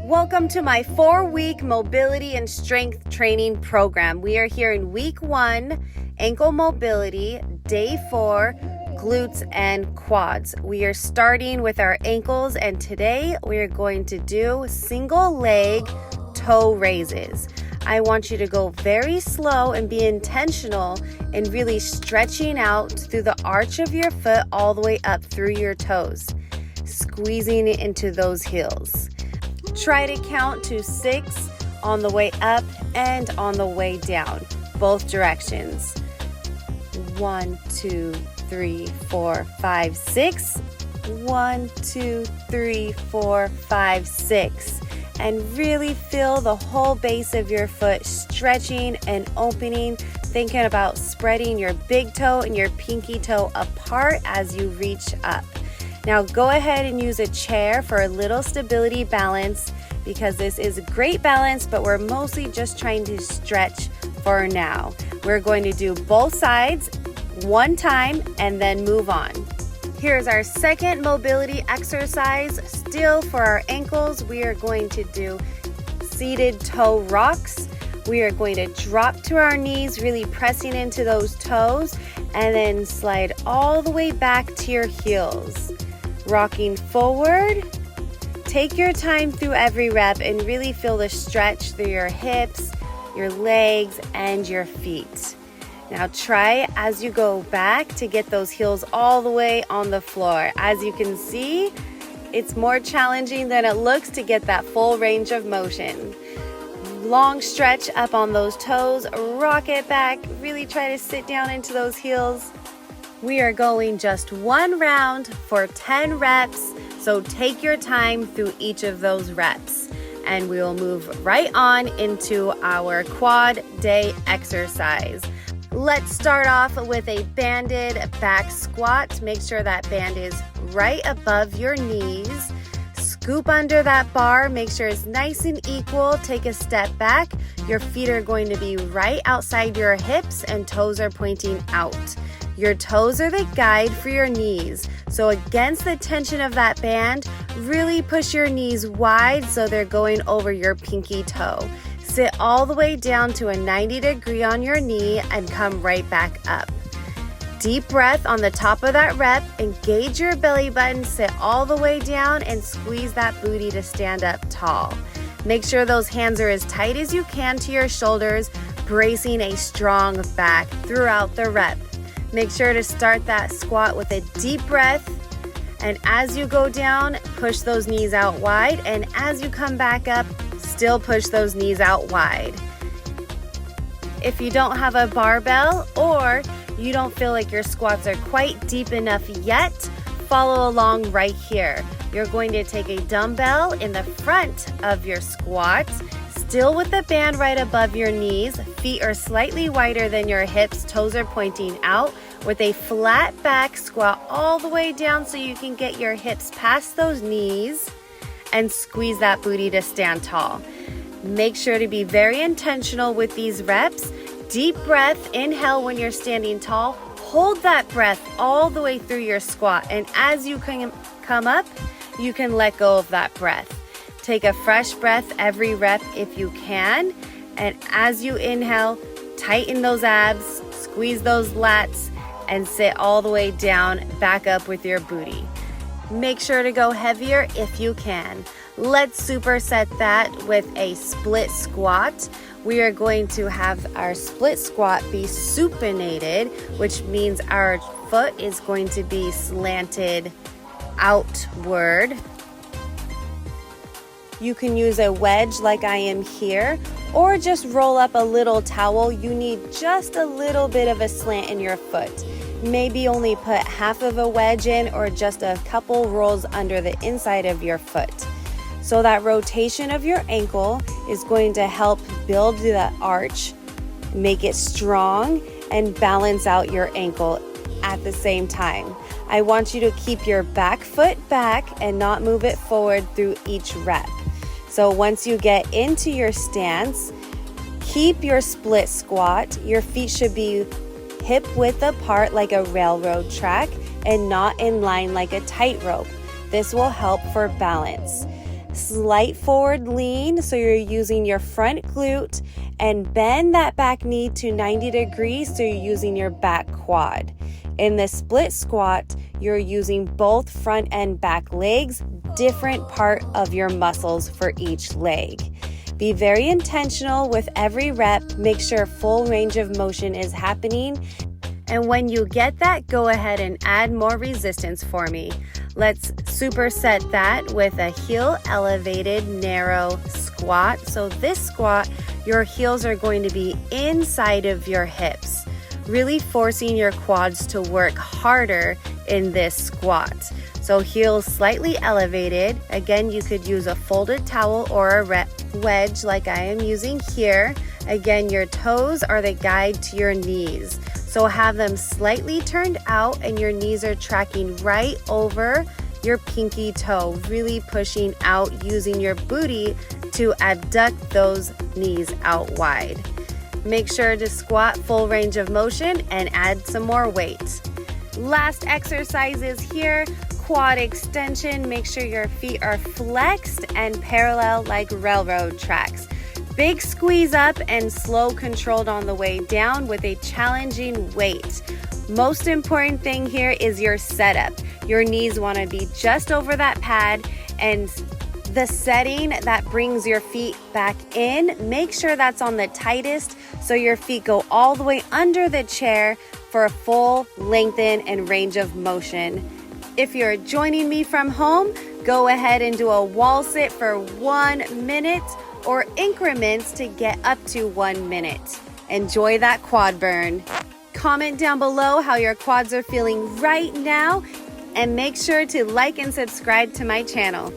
Welcome to my 4-week mobility and strength training program. We are here in week 1, ankle mobility, day 4, glutes and quads. We are starting with our ankles, and today we are going to do single leg toe raises. I want you to go very slow and be intentional in really stretching out through the arch of your foot all the way up through your toes, squeezing it into those heels. Try to count to 6 on the way up and on the way down, both directions. 1, 2, 3, 4, 5, 6. 1, 2, 3, 4, 5, 6. And really feel the whole base of your foot stretching and opening, thinking about spreading your big toe and your pinky toe apart as you reach up. Now go ahead and use a chair for a little stability balance, because this is a great balance, but we're mostly just trying to stretch for now. We're going to do both sides one time and then move on. Here's our second mobility exercise. Still for our ankles, we are going to do seated toe rocks. We are going to drop to our knees, really pressing into those toes, and then slide all the way back to your heels. Rocking forward. Take your time through every rep and really feel the stretch through your hips, your legs, and your feet. Now try as you go back to get those heels all the way on the floor. As you can see, it's more challenging than it looks to get that full range of motion. Long stretch up on those toes, rock it back, really try to sit down into those heels. We are going just one round for 10 reps, so take your time through each of those reps. And we will move right on into our quad day exercise. Let's start off with a banded back squat. Make sure that band is right above your knees. Scoop under that bar, make sure it's nice and equal. Take a step back. Your feet are going to be right outside your hips and toes are pointing out. Your toes are the guide for your knees. So against the tension of that band, really push your knees wide so they're going over your pinky toe. Sit all the way down to a 90 degree on your knee and come right back up. Deep breath on the top of that rep. Engage your belly button, sit all the way down and squeeze that booty to stand up tall. Make sure those hands are as tight as you can to your shoulders, bracing a strong back throughout the rep. Make sure to start that squat with a deep breath, and as you go down, push those knees out wide, and as you come back up, still push those knees out wide. If you don't have a barbell or you don't feel like your squats are quite deep enough yet, follow along right here. You're going to take a dumbbell in the front of your squat, still with the band right above your knees. Feet are slightly wider than your hips, toes are pointing out, with a flat back squat all the way down so you can get your hips past those knees and squeeze that booty to stand tall. Make sure to be very intentional with these reps. Deep breath, inhale when you're standing tall. Hold that breath all the way through your squat, and as you can come up, you can let go of that breath. Take a fresh breath every rep if you can, and as you inhale, tighten those abs, squeeze those lats, and sit all the way down, back up with your booty. Make sure to go heavier if you can. Let's superset that with a split squat. We are going to have our split squat be supinated, which means our foot is going to be slanted outward. You can use a wedge like I am here, or just roll up a little towel. You need just a little bit of a slant in your foot. Maybe only put half of a wedge in, or just a couple rolls under the inside of your foot. So that rotation of your ankle is going to help build the arch, make it strong, and balance out your ankle at the same time. I want you to keep your back foot back and not move it forward through each rep. So once you get into your stance, keep your split squat. Your feet should be hip width apart like a railroad track and not in line like a tightrope. This will help for balance. Slight forward lean, so you're using your front glute, and bend that back knee to 90 degrees, so you're using your back quad. In the split squat, you're using both front and back legs, different part of your muscles for each leg. Be very intentional with every rep. Make sure full range of motion is happening. And when you get that, go ahead and add more resistance for me. Let's superset that with a heel elevated narrow squat. So this squat, your heels are going to be inside of your hips, really forcing your quads to work harder in this squat. So heels slightly elevated. Again, you could use a folded towel or a wedge like I am using here. Again, your toes are the guide to your knees. So have them slightly turned out and your knees are tracking right over your pinky toe, really pushing out using your booty to abduct those knees out wide. Make sure to squat full range of motion and add some more weight. Last exercise is here, quad extension. Make sure your feet are flexed and parallel like railroad tracks. Big squeeze up and slow controlled on the way down with a challenging weight. Most important thing here is your setup. Your knees want to be just over that pad, and the setting that brings your feet back in, make sure that's on the tightest so your feet go all the way under the chair for a full lengthen and range of motion. If you're joining me from home, go ahead and do a wall sit for 1 minute or increments to get up to 1 minute. Enjoy that quad burn. Comment down below how your quads are feeling right now, and make sure to like and subscribe to my channel.